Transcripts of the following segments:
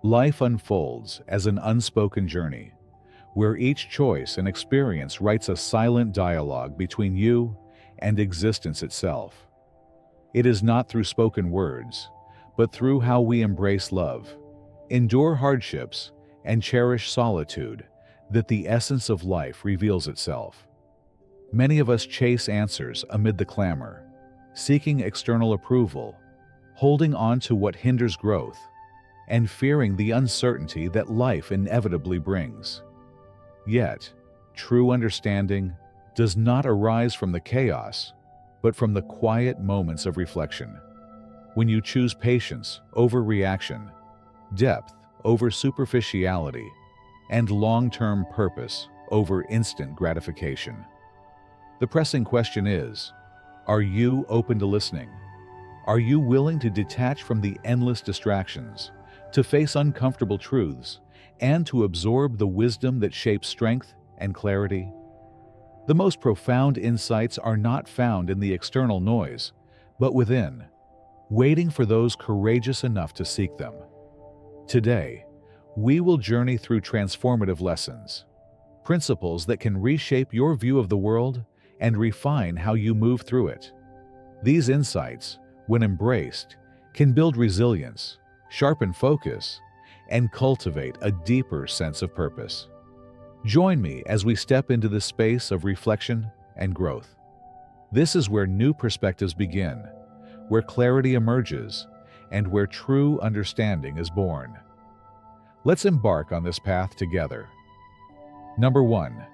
Life unfolds as an unspoken journey, where each choice and experience writes a silent dialogue between you and existence itself. It is not through spoken words, but through how we embrace love, endure hardships, and cherish solitude that the essence of life reveals itself. Many of us chase answers amid the clamor, seeking external approval, holding on to what hinders growth, and fearing the uncertainty that life inevitably brings. Yet, true understanding does not arise from the chaos, but from the quiet moments of reflection. When you choose patience over reaction, depth over superficiality, and long-term purpose over instant gratification. The pressing question is, are you open to listening? Are you willing to detach from the endless distractions, to face uncomfortable truths, and to absorb the wisdom that shapes strength and clarity? The most profound insights are not found in the external noise, but within, waiting for those courageous enough to seek them. Today, we will journey through transformative lessons, principles that can reshape your view of the world and refine how you move through it. These insights, when embraced, can build resilience, sharpen focus, and cultivate a deeper sense of purpose. Join me as we step into the space of reflection and growth. This is where new perspectives begin, where clarity emerges, and where true understanding is born. Let's embark on this path together. Number 1.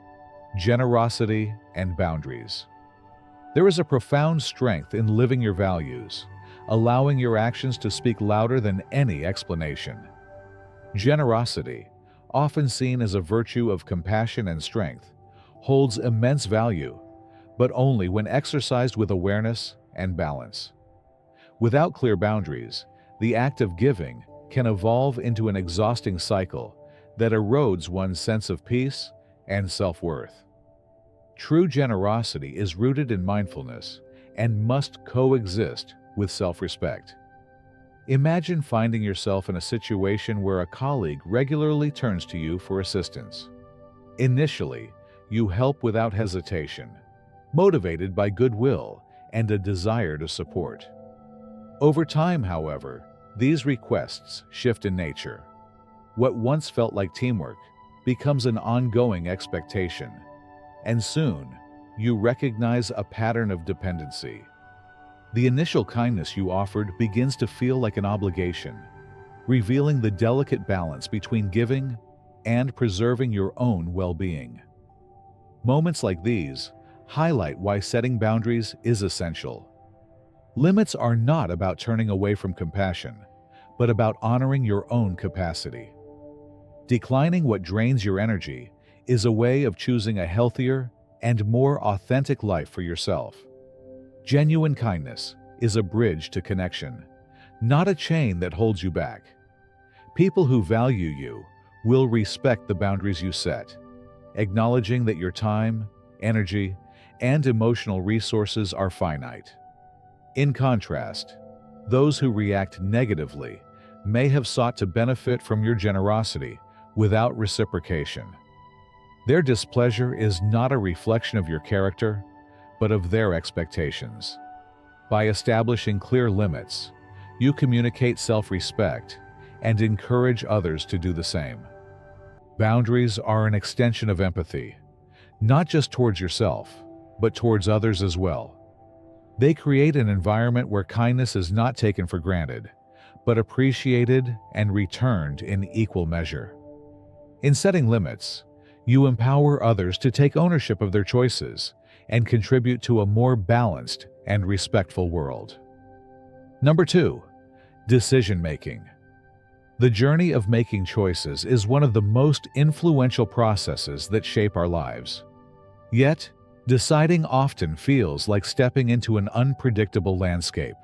Generosity and boundaries. There is a profound strength in living your values, allowing your actions to speak louder than any explanation. Generosity, often seen as a virtue of compassion and strength, holds immense value, but only when exercised with awareness and balance. Without clear boundaries, the act of giving can evolve into an exhausting cycle that erodes one's sense of peace and self-worth. True generosity is rooted in mindfulness and must coexist with self-respect. Imagine finding yourself in a situation where a colleague regularly turns to you for assistance. Initially, you help without hesitation, motivated by goodwill and a desire to support. Over time, however, these requests shift in nature. What once felt like teamwork becomes an ongoing expectation, and soon you recognize a pattern of dependency. The initial kindness you offered begins to feel like an obligation, revealing the delicate balance between giving and preserving your own well-being. Moments like these highlight why setting boundaries is essential. Limits are not about turning away from compassion, but about honoring your own capacity. Declining what drains your energy is a way of choosing a healthier and more authentic life for yourself. Genuine kindness is a bridge to connection, not a chain that holds you back. People who value you will respect the boundaries you set, acknowledging that your time, energy, and emotional resources are finite. In contrast, those who react negatively may have sought to benefit from your generosity without reciprocation. Their displeasure is not a reflection of your character, but of their expectations. By establishing clear limits, you communicate self-respect and encourage others to do the same. Boundaries are an extension of empathy, not just towards yourself, but towards others as well. They create an environment where kindness is not taken for granted, but appreciated and returned in equal measure. In setting limits, you empower others to take ownership of their choices and contribute to a more balanced and respectful world. Number 2, decision-making. The journey of making choices is one of the most influential processes that shape our lives. Yet, deciding often feels like stepping into an unpredictable landscape.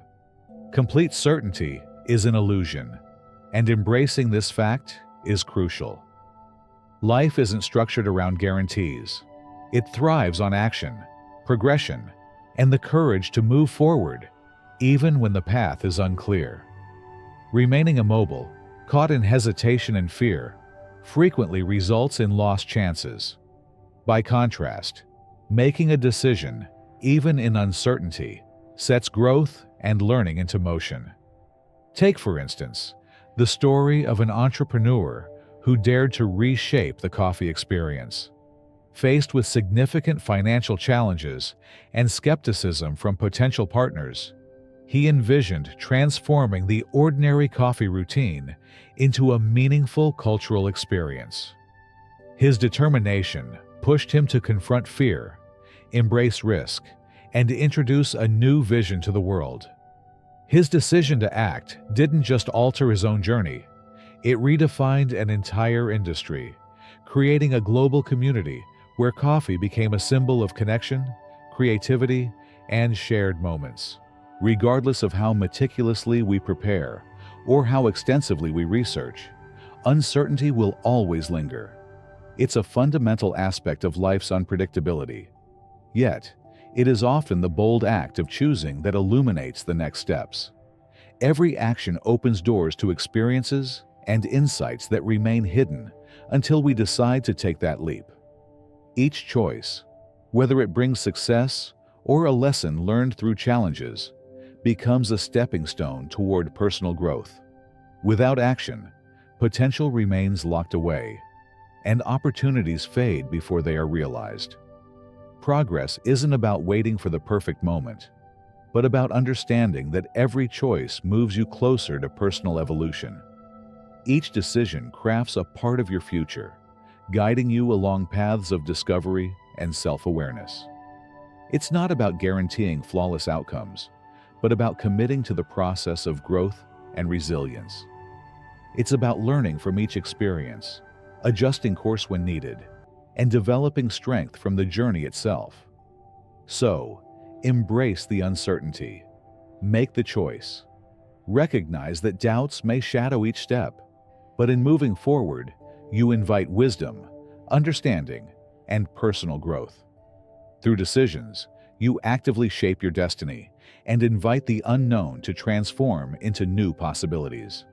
Complete certainty is an illusion, and embracing this fact is crucial. Life isn't structured around guarantees. It thrives on action, progression, and the courage to move forward, even when the path is unclear. Remaining immobile, caught in hesitation and fear, frequently results in lost chances. By contrast, making a decision, even in uncertainty, sets growth and learning into motion. Take, for instance, the story of an entrepreneur who dared to reshape the coffee experience. Faced with significant financial challenges and skepticism from potential partners, he envisioned transforming the ordinary coffee routine into a meaningful cultural experience. His determination pushed him to confront fear, embrace risk, and introduce a new vision to the world. His decision to act didn't just alter his own journey, it redefined an entire industry, creating a global community where coffee became a symbol of connection, creativity, and shared moments. Regardless of how meticulously we prepare or how extensively we research, uncertainty will always linger. It's a fundamental aspect of life's unpredictability. Yet, it is often the bold act of choosing that illuminates the next steps. Every action opens doors to experiences and insights that remain hidden until we decide to take that leap. Each choice, whether it brings success or a lesson learned through challenges, becomes a stepping stone toward personal growth. Without action, potential remains locked away, and opportunities fade before they are realized. Progress isn't about waiting for the perfect moment, but about understanding that every choice moves you closer to personal evolution. Each decision crafts a part of your future, guiding you along paths of discovery and self-awareness. It's not about guaranteeing flawless outcomes, but about committing to the process of growth and resilience. It's about learning from each experience, adjusting course when needed, and developing strength from the journey itself. So, embrace the uncertainty, make the choice, recognize that doubts may shadow each step, but in moving forward, you invite wisdom, understanding, and personal growth. Through decisions, you actively shape your destiny and invite the unknown to transform into new possibilities.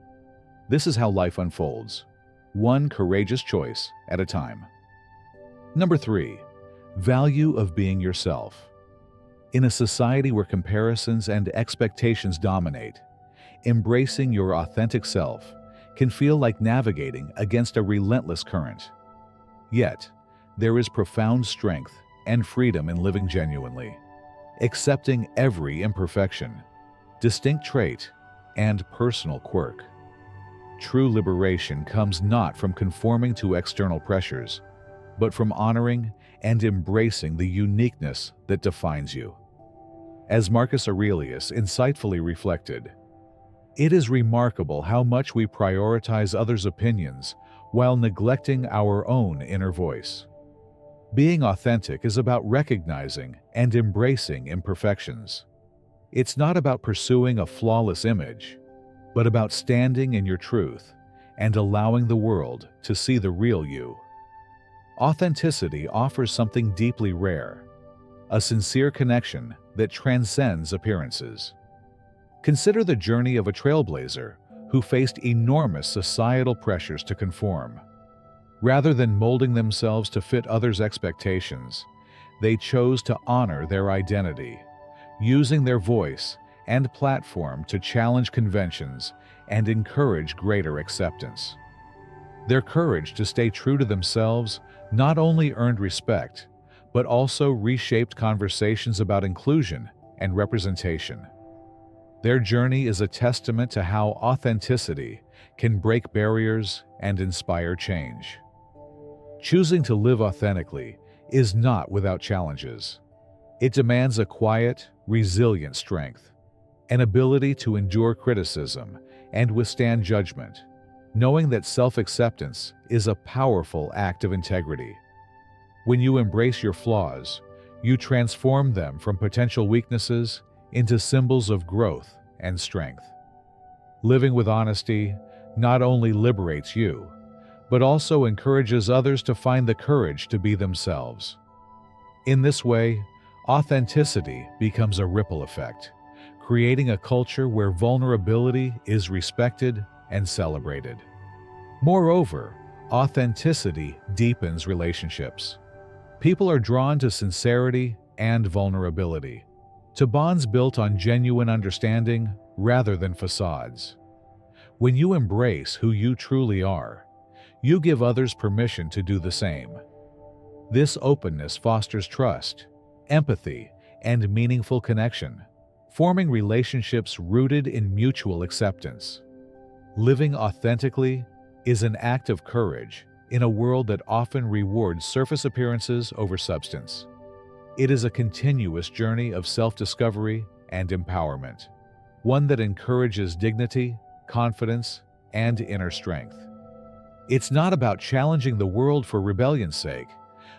This is how life unfolds, one courageous choice at a time. Number 3, value of being yourself. In a society where comparisons and expectations dominate, embracing your authentic self can feel like navigating against a relentless current. Yet, there is profound strength and freedom in living genuinely, accepting every imperfection, distinct trait, and personal quirk. True liberation comes not from conforming to external pressures, but from honoring and embracing the uniqueness that defines you. As Marcus Aurelius insightfully reflected, "It is remarkable how much we prioritize others' opinions while neglecting our own inner voice." Being authentic is about recognizing and embracing imperfections. It's not about pursuing a flawless image, but about standing in your truth and allowing the world to see the real you. Authenticity offers something deeply rare, a sincere connection that transcends appearances. Consider the journey of a trailblazer who faced enormous societal pressures to conform. Rather than molding themselves to fit others' expectations, they chose to honor their identity, using their voice and platform to challenge conventions and encourage greater acceptance. Their courage to stay true to themselves not only earned respect, but also reshaped conversations about inclusion and representation. Their journey is a testament to how authenticity can break barriers and inspire change. Choosing to live authentically is not without challenges. It demands a quiet, resilient strength, an ability to endure criticism and withstand judgment, knowing that self-acceptance is a powerful act of integrity. When you embrace your flaws, you transform them from potential weaknesses into symbols of growth and strength. Living with honesty not only liberates you, but also encourages others to find the courage to be themselves. In this way, authenticity becomes a ripple effect, creating a culture where vulnerability is respected and celebrated. Moreover, authenticity deepens relationships. People are drawn to sincerity and vulnerability, to bonds built on genuine understanding rather than facades. When you embrace who you truly are, you give others permission to do the same. This openness fosters trust, empathy, and meaningful connection, forming relationships rooted in mutual acceptance. Living authentically is an act of courage in a world that often rewards surface appearances over substance. It is a continuous journey of self-discovery and empowerment, one that encourages dignity, confidence, and inner strength. It's not about challenging the world for rebellion's sake,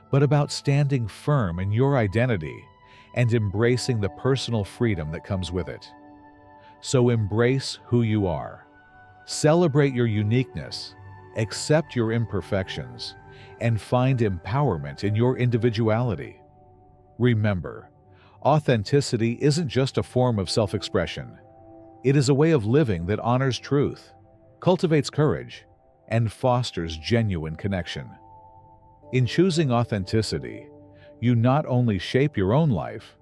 but about standing firm in your identity and embracing the personal freedom that comes with it. So embrace who you are. Celebrate your uniqueness, accept your imperfections, and find empowerment in your individuality. Remember, authenticity isn't just a form of self-expression. It is a way of living that honors truth, cultivates courage, and fosters genuine connection. In choosing authenticity, you not only shape your own life,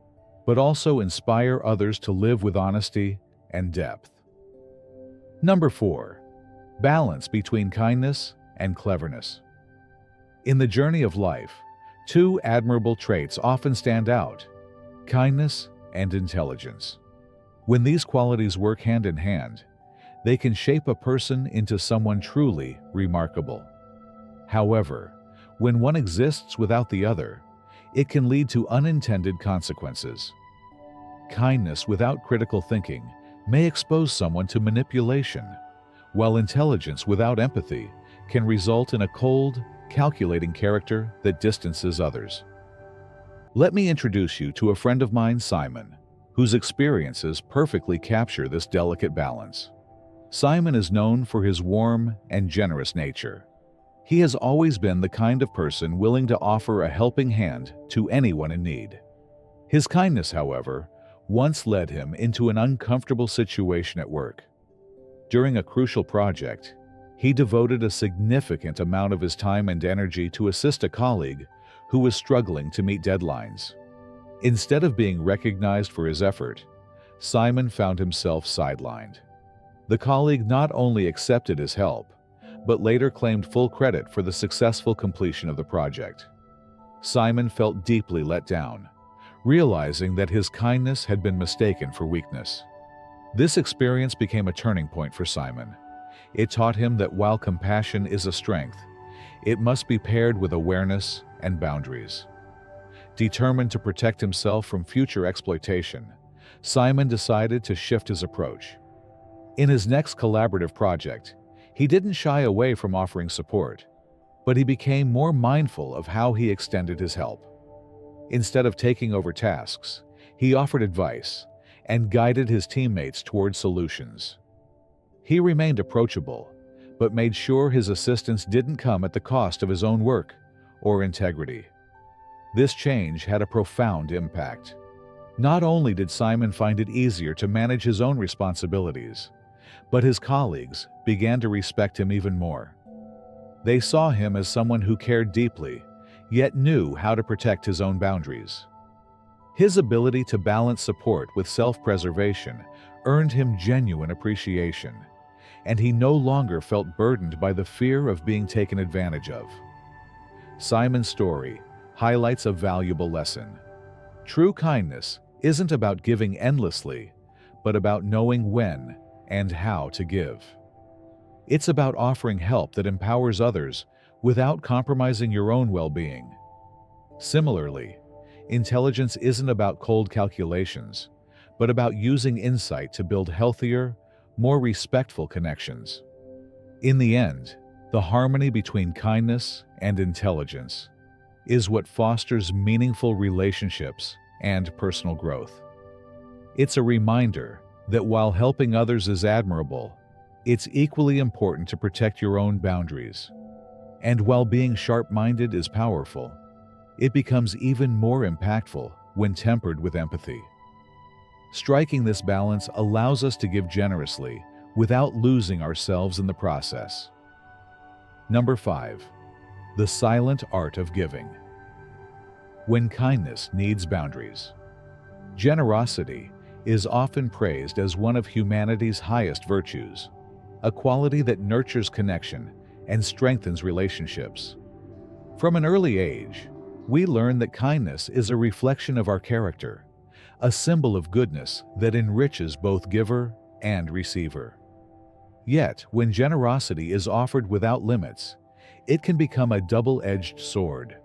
but also inspire others to live with honesty and depth. Number 4. Balance between kindness and cleverness. In the journey of life, two admirable traits often stand out: kindness and intelligence. When these qualities work hand in hand, they can shape a person into someone truly remarkable. However, when one exists without the other, it can lead to unintended consequences. Kindness without critical thinking may expose someone to manipulation, while intelligence without empathy can result in a cold, calculating character that distances others. Let me introduce you to a friend of mine, Simon, whose experiences perfectly capture this delicate balance. Simon is known for his warm and generous nature. He has always been the kind of person willing to offer a helping hand to anyone in need. His kindness, however, once led him into an uncomfortable situation at work. During a crucial project, he devoted a significant amount of his time and energy to assist a colleague who was struggling to meet deadlines. Instead of being recognized for his effort, Simon found himself sidelined. The colleague not only accepted his help, but later claimed full credit for the successful completion of the project. Simon felt deeply let down, realizing that his kindness had been mistaken for weakness. This experience became a turning point for Simon. It taught him that while compassion is a strength, it must be paired with awareness and boundaries. Determined to protect himself from future exploitation, Simon decided to shift his approach. In his next collaborative project, he didn't shy away from offering support, but he became more mindful of how he extended his help. Instead of taking over tasks, he offered advice and guided his teammates toward solutions. He remained approachable, but made sure his assistance didn't come at the cost of his own work or integrity. This change had a profound impact. Not only did Simon find it easier to manage his own responsibilities, but his colleagues began to respect him even more. They saw him as someone who cared deeply, yet knew how to protect his own boundaries. His ability to balance support with self-preservation earned him genuine appreciation, and he no longer felt burdened by the fear of being taken advantage of. Simon's story highlights a valuable lesson. True kindness isn't about giving endlessly, but about knowing when and how to give. It's about offering help that empowers others without compromising your own well-being. Similarly, intelligence isn't about cold calculations, but about using insight to build healthier, more respectful connections. In the end, the harmony between kindness and intelligence is what fosters meaningful relationships and personal growth. It's a reminder that while helping others is admirable, it's equally important to protect your own boundaries. And while being sharp-minded is powerful, it becomes even more impactful when tempered with empathy. Striking this balance allows us to give generously without losing ourselves in the process. Number 5. The silent art of giving. When kindness needs boundaries. Generosity is often praised as one of humanity's highest virtues, a quality that nurtures connection and strengthens relationships. From an early age, we learn that kindness is a reflection of our character, a symbol of goodness that enriches both giver and receiver. Yet, when generosity is offered without limits, it can become a double-edged sword.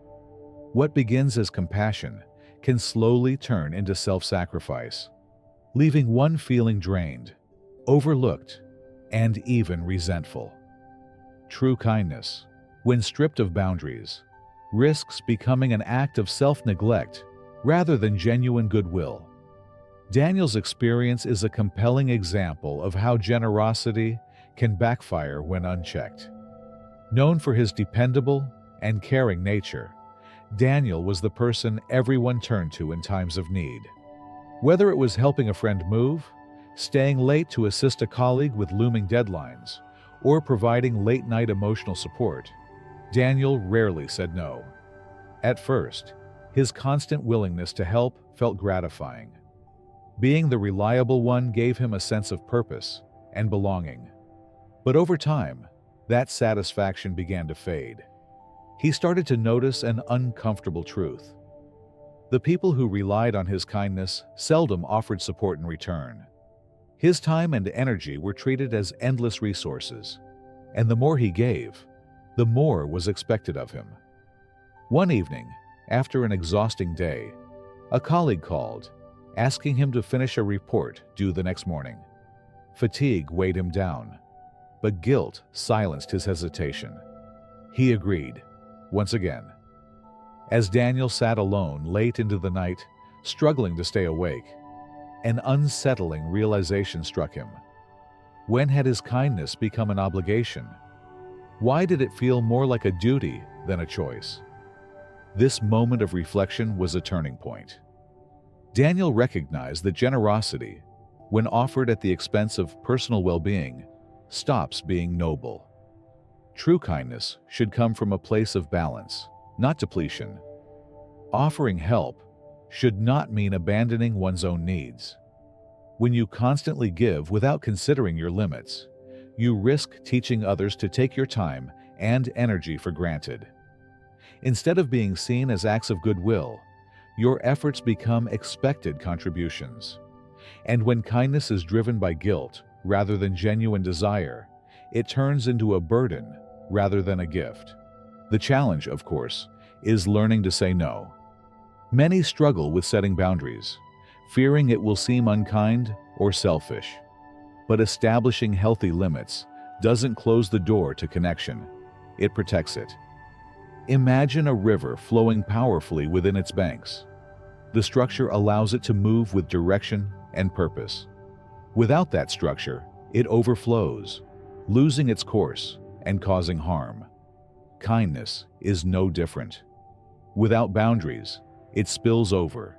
What begins as compassion can slowly turn into self-sacrifice, leaving one feeling drained, overlooked, and even resentful. True kindness, when stripped of boundaries, risks becoming an act of self-neglect rather than genuine goodwill. Daniel's experience is a compelling example of how generosity can backfire when unchecked. Known for his dependable and caring nature, Daniel was the person everyone turned to in times of need. Whether it was helping a friend move, staying late to assist a colleague with looming deadlines, or providing late-night emotional support, Daniel rarely said no. At first, his constant willingness to help felt gratifying. Being the reliable one gave him a sense of purpose and belonging. But over time, that satisfaction began to fade. He started to notice an uncomfortable truth. The people who relied on his kindness seldom offered support in return. His time and energy were treated as endless resources, and the more he gave, the more was expected of him. One evening, after an exhausting day, a colleague called, asking him to finish a report due the next morning. Fatigue weighed him down, but guilt silenced his hesitation. He agreed, once again. As Daniel sat alone late into the night, struggling to stay awake, an unsettling realization struck him. When had his kindness become an obligation? Why did it feel more like a duty than a choice? This moment of reflection was a turning point. Daniel recognized that generosity, when offered at the expense of personal well-being, stops being noble. True kindness should come from a place of balance, not depletion. Offering help should not mean abandoning one's own needs. When you constantly give without considering your limits, you risk teaching others to take your time and energy for granted. Instead of being seen as acts of goodwill, your efforts become expected contributions. And when kindness is driven by guilt rather than genuine desire, it turns into a burden rather than a gift. The challenge, of course, is learning to say no. Many struggle with setting boundaries, fearing it will seem unkind or selfish. But establishing healthy limits doesn't close the door to connection, it protects it. Imagine a river flowing powerfully within its banks. The structure allows it to move with direction and purpose. Without that structure, it overflows, losing its course and causing harm. Kindness is no different. Without boundaries, it spills over,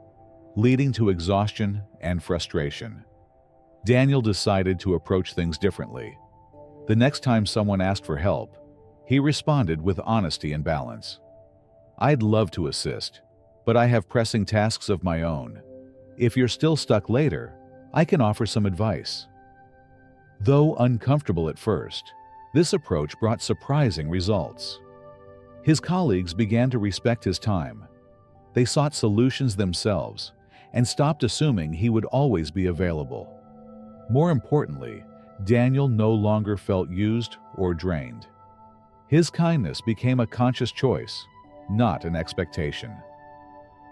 leading to exhaustion and frustration. Daniel decided to approach things differently. The next time someone asked for help, he responded with honesty and balance. "I'd love to assist, but I have pressing tasks of my own. If you're still stuck later, I can offer some advice." Though uncomfortable at first, this approach brought surprising results. His colleagues began to respect his time. They sought solutions themselves and stopped assuming he would always be available. More importantly, Daniel no longer felt used or drained. His kindness became a conscious choice, not an expectation.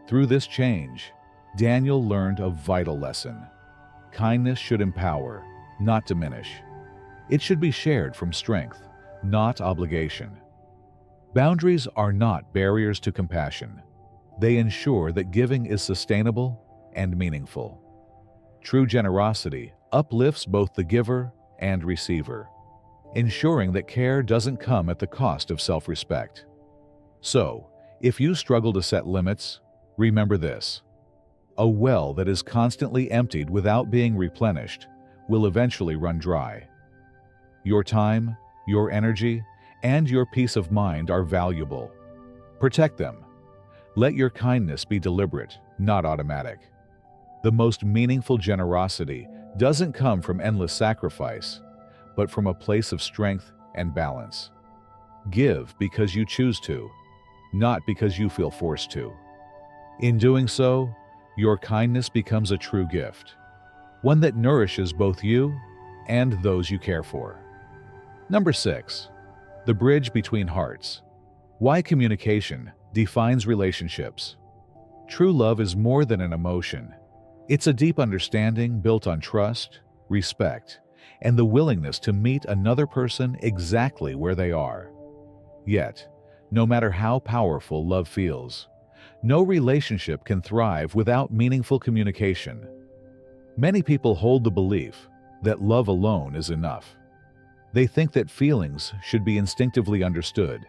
Through this change, Daniel learned a vital lesson. Kindness should empower, not diminish. It should be shared from strength, not obligation. Boundaries are not barriers to compassion. They ensure that giving is sustainable and meaningful. True generosity uplifts both the giver and receiver, ensuring that care doesn't come at the cost of self-respect. So, if you struggle to set limits, remember this: a well that is constantly emptied without being replenished will eventually run dry. Your time, your energy, and your peace of mind are valuable. Protect them. Let your kindness be deliberate, not automatic. The most meaningful generosity doesn't come from endless sacrifice, but from a place of strength and balance. Give because you choose to, not because you feel forced to. In doing so, your kindness becomes a true gift, one that nourishes both you and those you care for. Number 6. The bridge between hearts. Why communication defines relationships. True love is more than an emotion. It's a deep understanding built on trust, respect, and the willingness to meet another person exactly where they are. Yet, no matter how powerful love feels, no relationship can thrive without meaningful communication. Many people hold the belief that love alone is enough. They think that feelings should be instinctively understood,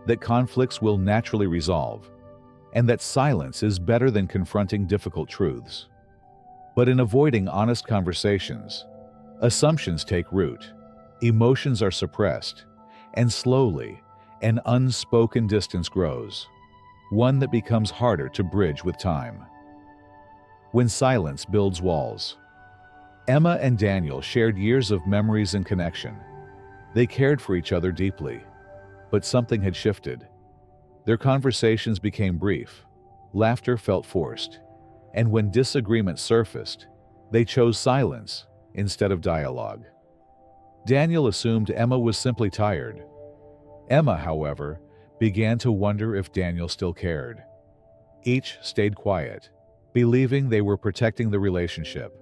that conflicts will naturally resolve, and that silence is better than confronting difficult truths. But in avoiding honest conversations, assumptions take root, emotions are suppressed, and slowly, an unspoken distance grows, one that becomes harder to bridge with time. When silence builds walls. Emma and Daniel shared years of memories and connection. They cared for each other deeply, but something had shifted. Their conversations became brief, laughter felt forced, and when disagreement surfaced, they chose silence instead of dialogue. Daniel assumed Emma was simply tired. Emma, however, began to wonder if Daniel still cared. Each stayed quiet, believing they were protecting the relationship,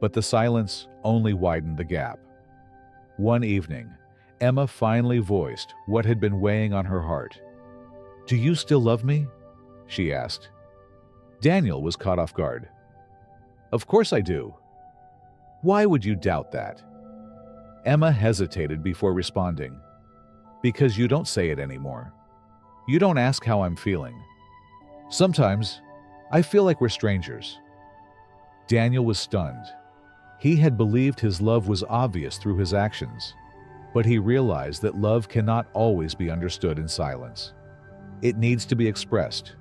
but the silence only widened the gap. One evening, Emma finally voiced what had been weighing on her heart. "Do you still love me?" she asked. Daniel was caught off guard. "Of course I do." "Why would you doubt that?" Emma hesitated before responding. "Because you don't say it anymore. You don't ask how I'm feeling. Sometimes, I feel like we're strangers." Daniel was stunned. He had believed his love was obvious through his actions, but he realized that love cannot always be understood in silence. It needs to be expressed.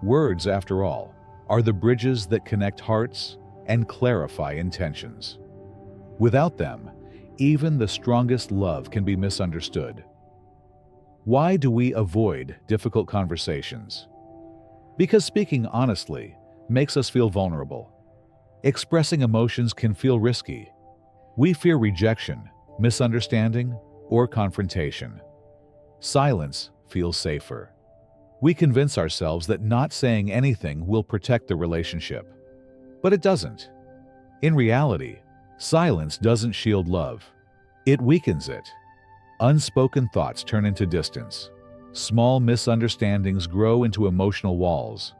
Words, after all, are the bridges that connect hearts and clarify intentions. Without them, even the strongest love can be misunderstood. Why do we avoid difficult conversations? Because speaking honestly makes us feel vulnerable. Expressing emotions can feel risky. We fear rejection, misunderstanding, or confrontation. Silence feels safer. We convince ourselves that not saying anything will protect the relationship. But it doesn't. In reality, silence doesn't shield love. It weakens it. Unspoken thoughts turn into distance. Small misunderstandings grow into emotional walls.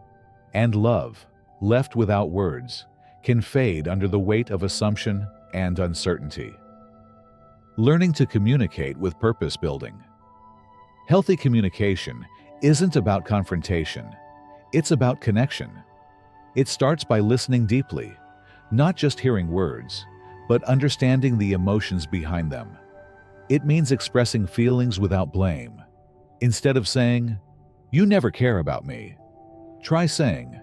And love, left without words, can fade under the weight of assumption and uncertainty. Learning to communicate with purpose building. Healthy communication isn't about confrontation. It's about connection. It starts by listening deeply, not just hearing words, but understanding the emotions behind them. It means expressing feelings without blame. Instead of saying, "You never care about me," try saying,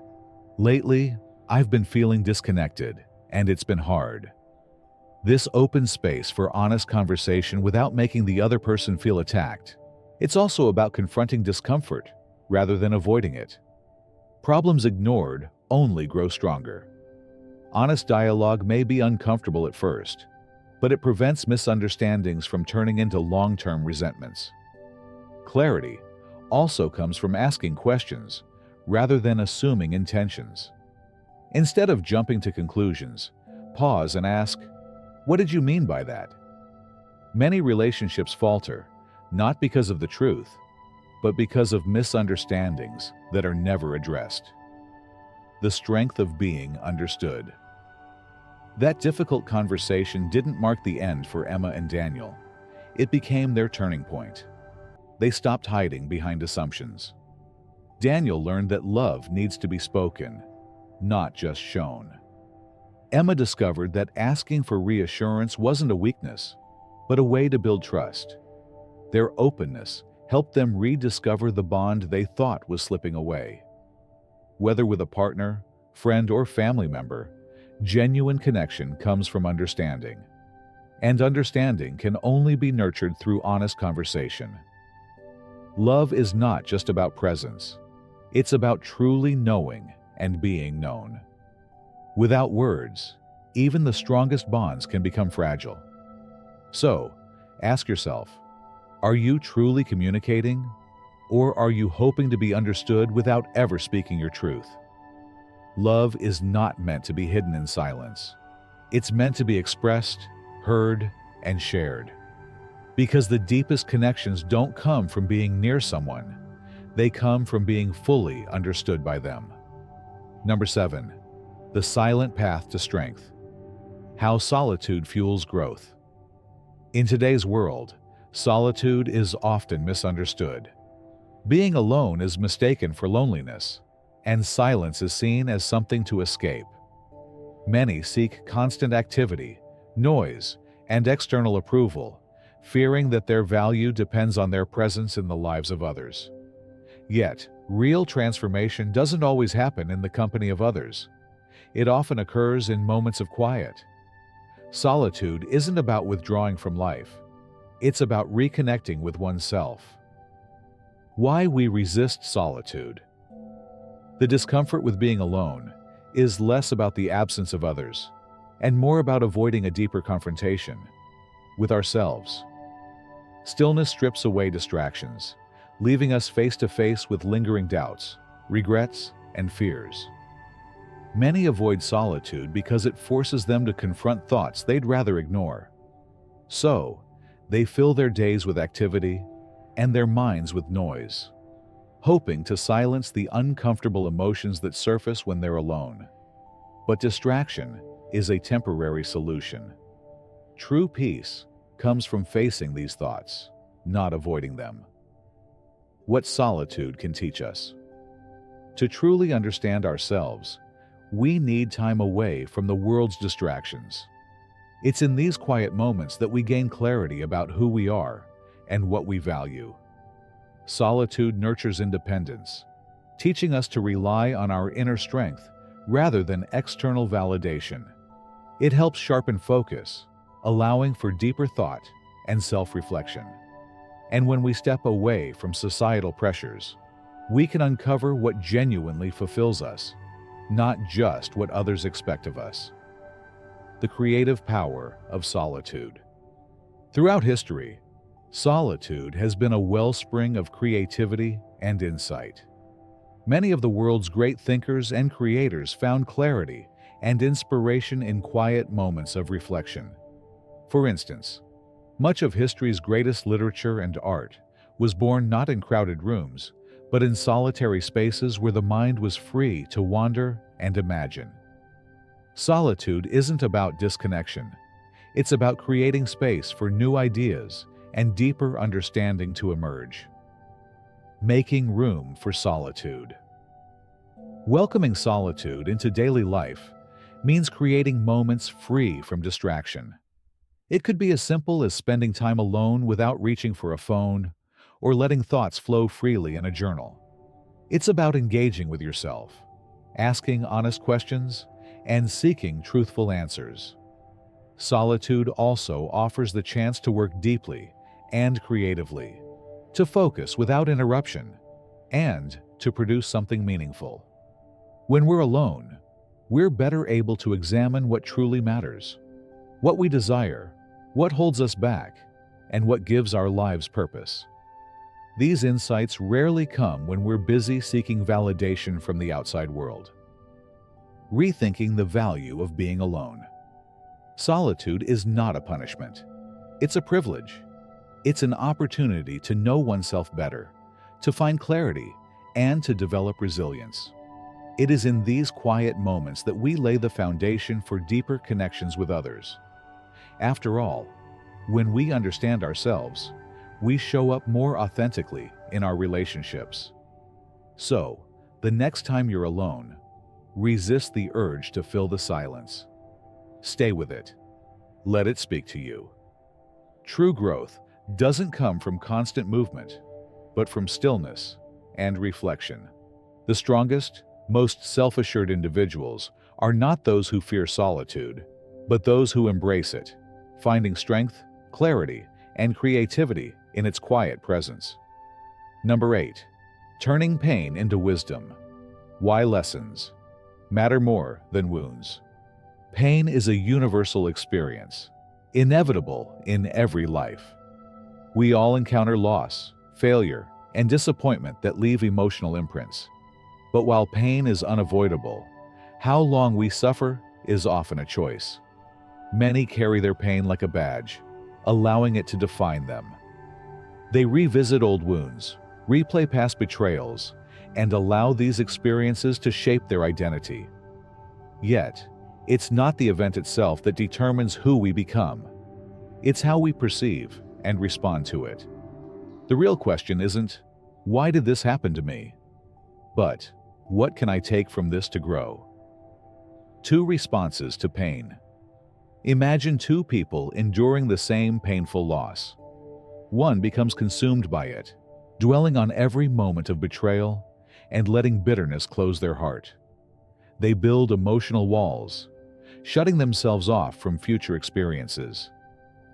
"Lately, I've been feeling disconnected, and it's been hard." This opens space for honest conversation without making the other person feel attacked. It's also about confronting discomfort rather than avoiding it. Problems ignored only grow stronger. Honest dialogue may be uncomfortable at first, but it prevents misunderstandings from turning into long-term resentments. Clarity also comes from asking questions rather than assuming intentions. Instead of jumping to conclusions, pause and ask, "What did you mean by that?" Many relationships falter, not because of the truth, but because of misunderstandings that are never addressed. The strength of being understood. That difficult conversation didn't mark the end for Emma and Daniel. It became their turning point. They stopped hiding behind assumptions. Daniel learned that love needs to be spoken, not just shown. Emma discovered that asking for reassurance wasn't a weakness. but a way to build trust. Their openness helped them rediscover the bond they thought was slipping away. Whether with a partner, friend, or family member, genuine connection comes from understanding. And understanding can only be nurtured through honest conversation. Love is not just about presence. It's about truly knowing and being known. Without words, even the strongest bonds can become fragile. So, ask yourself, are you truly communicating? Or are you hoping to be understood without ever speaking your truth? Love is not meant to be hidden in silence. It's meant to be expressed, heard, and shared. Because the deepest connections don't come from being near someone. They come from being fully understood by them. Number 7. The silent path to strength. How solitude fuels growth. In today's world, solitude is often misunderstood. Being alone is mistaken for loneliness, and silence is seen as something to escape. Many seek constant activity, noise, and external approval, fearing that their value depends on their presence in the lives of others. Yet, real transformation doesn't always happen in the company of others. It often occurs in moments of quiet. Solitude isn't about withdrawing from life. It's about reconnecting with oneself. Why we resist solitude. The discomfort with being alone is less about the absence of others and more about avoiding a deeper confrontation with ourselves. Stillness strips away distractions, leaving us face to face with lingering doubts, regrets, and fears. Many avoid solitude because it forces them to confront thoughts they'd rather ignore. So, they fill their days with activity and their minds with noise, hoping to silence the uncomfortable emotions that surface when they're alone. But distraction is a temporary solution. True peace comes from facing these thoughts, not avoiding them. What solitude can teach us. To truly understand ourselves, we need time away from the world's distractions. It's in these quiet moments that we gain clarity about who we are and what we value. Solitude nurtures independence, teaching us to rely on our inner strength rather than external validation. It helps sharpen focus, allowing for deeper thought and self-reflection. And when we step away from societal pressures, we can uncover what genuinely fulfills us, not just what others expect of us. The creative power of solitude. Throughout history, solitude has been a wellspring of creativity and insight. Many of the world's great thinkers and creators found clarity and inspiration in quiet moments of reflection. For instance, much of history's greatest literature and art was born not in crowded rooms, but in solitary spaces where the mind was free to wander and imagine. Solitude isn't about disconnection. It's about creating space for new ideas and deeper understanding to emerge. Making room for solitude. Welcoming solitude into daily life means creating moments free from distraction. It could be as simple as spending time alone without reaching for a phone, or letting thoughts flow freely in a journal. It's about engaging with yourself, asking honest questions, and seeking truthful answers. Solitude also offers the chance to work deeply and creatively, to focus without interruption, and to produce something meaningful. When we're alone, we're better able to examine what truly matters, what we desire, what holds us back, and what gives our lives purpose. These insights rarely come when we're busy seeking validation from the outside world. Rethinking the value of being alone. Solitude is not a punishment. It's a privilege. It's an opportunity to know oneself better, to find clarity, and to develop resilience. It is in these quiet moments that we lay the foundation for deeper connections with others. After all, when we understand ourselves, we show up more authentically in our relationships. So, the next time you're alone, resist the urge to fill the silence. Stay with it. Let it speak to you. True growth doesn't come from constant movement, but from stillness and reflection. The strongest, most self-assured individuals are not those who fear solitude, but those who embrace it, finding strength, clarity, and creativity in its quiet presence. Number 8. Turning pain into wisdom. Why lessons matter more than wounds. Pain is a universal experience, inevitable in every life. We all encounter loss, failure, and disappointment that leave emotional imprints. But while pain is unavoidable, how long we suffer is often a choice. Many carry their pain like a badge, allowing it to define them. They revisit old wounds, replay past betrayals, and allow these experiences to shape their identity. Yet, it's not the event itself that determines who we become. It's how we perceive and respond to it. The real question isn't, why did this happen to me? But, what can I take from this to grow? 2 responses to pain. Imagine 2 people enduring the same painful loss. One becomes consumed by it, dwelling on every moment of betrayal and letting bitterness close their heart. They build emotional walls, shutting themselves off from future experiences.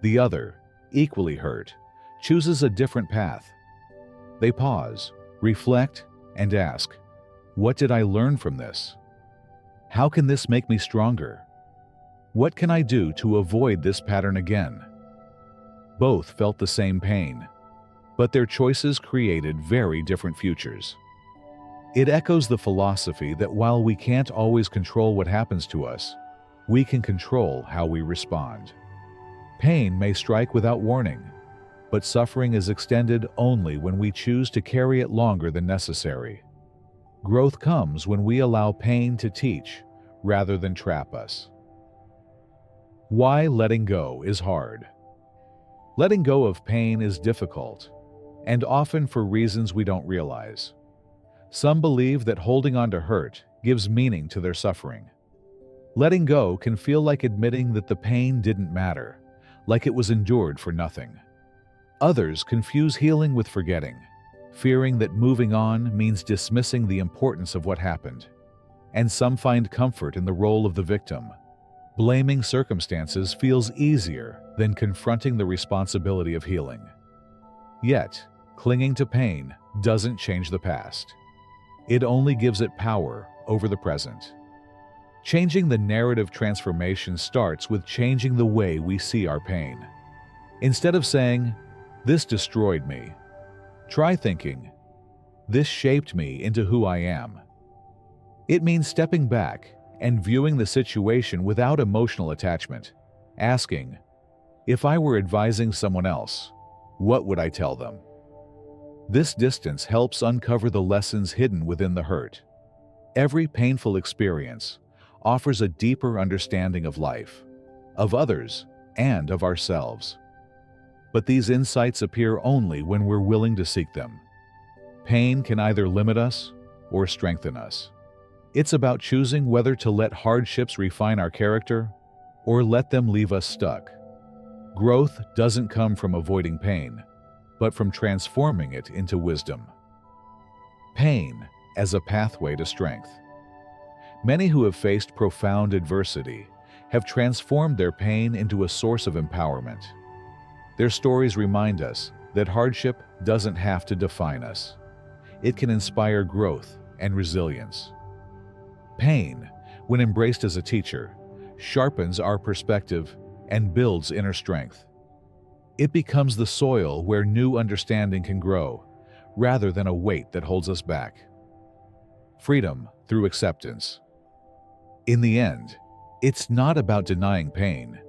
The other, equally hurt, chooses a different path. They pause, reflect, and ask, "What did I learn from this? How can this make me stronger? What can I do to avoid this pattern again?" Both felt the same pain, but their choices created very different futures. It echoes the philosophy that while we can't always control what happens to us, we can control how we respond. Pain may strike without warning, but suffering is extended only when we choose to carry it longer than necessary. Growth comes when we allow pain to teach rather than trap us. Why letting go is hard. Letting go of pain is difficult, and often for reasons we don't realize. Some believe that holding on to hurt gives meaning to their suffering. Letting go can feel like admitting that the pain didn't matter, like it was endured for nothing. Others confuse healing with forgetting, fearing that moving on means dismissing the importance of what happened. And some find comfort in the role of the victim. Blaming circumstances feels easier than confronting the responsibility of healing. Yet, clinging to pain doesn't change the past. It only gives it power over the present. Changing the narrative transformation starts with changing the way we see our pain. Instead of saying, "This destroyed me," try thinking, "This shaped me into who I am." It means stepping back and viewing the situation without emotional attachment, asking, "If I were advising someone else, what would I tell them?" This distance helps uncover the lessons hidden within the hurt. Every painful experience offers a deeper understanding of life, of others, and of ourselves. But these insights appear only when we're willing to seek them. Pain can either limit us or strengthen us. It's about choosing whether to let hardships refine our character or let them leave us stuck. Growth doesn't come from avoiding pain, but from transforming it into wisdom. Pain as a pathway to strength. Many who have faced profound adversity have transformed their pain into a source of empowerment. Their stories remind us that hardship doesn't have to define us. It can inspire growth and resilience. Pain, when embraced as a teacher, sharpens our perspective and builds inner strength. It becomes the soil where new understanding can grow, rather than a weight that holds us back. Freedom through acceptance. In the end, it's not about denying pain,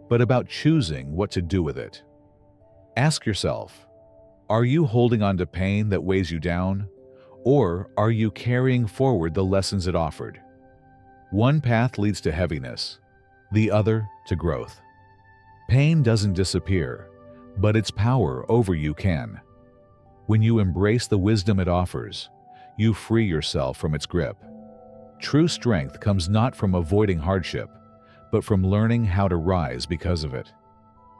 but about choosing what to do with it. Ask yourself, are you holding on to pain that weighs you down, or are you carrying forward the lessons it offered? One path leads to heaviness, the other to growth. Pain doesn't disappear, but its power over you can. When you embrace the wisdom it offers, you free yourself from its grip. True strength comes not from avoiding hardship, but from learning how to rise because of it.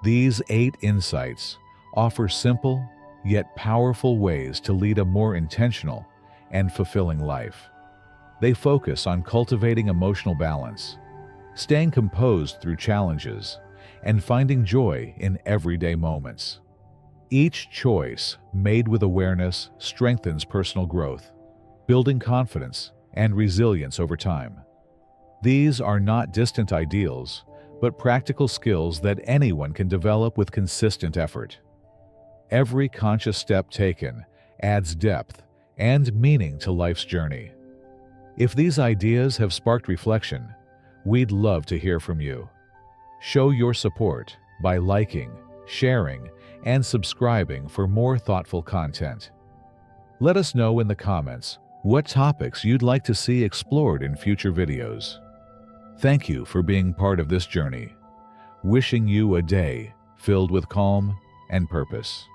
These 8 insights offer simple yet powerful ways to lead a more intentional and fulfilling life. They focus on cultivating emotional balance, staying composed through challenges, and finding joy in everyday moments. Each choice made with awareness strengthens personal growth, building confidence and resilience over time. These are not distant ideals, but practical skills that anyone can develop with consistent effort. Every conscious step taken adds depth and meaning to life's journey. If these ideas have sparked reflection, we'd love to hear from you. Show your support by liking, sharing, and subscribing for more thoughtful content. Let us know in the comments what topics you'd like to see explored in future videos. Thank you for being part of this journey. Wishing you a day filled with calm and purpose.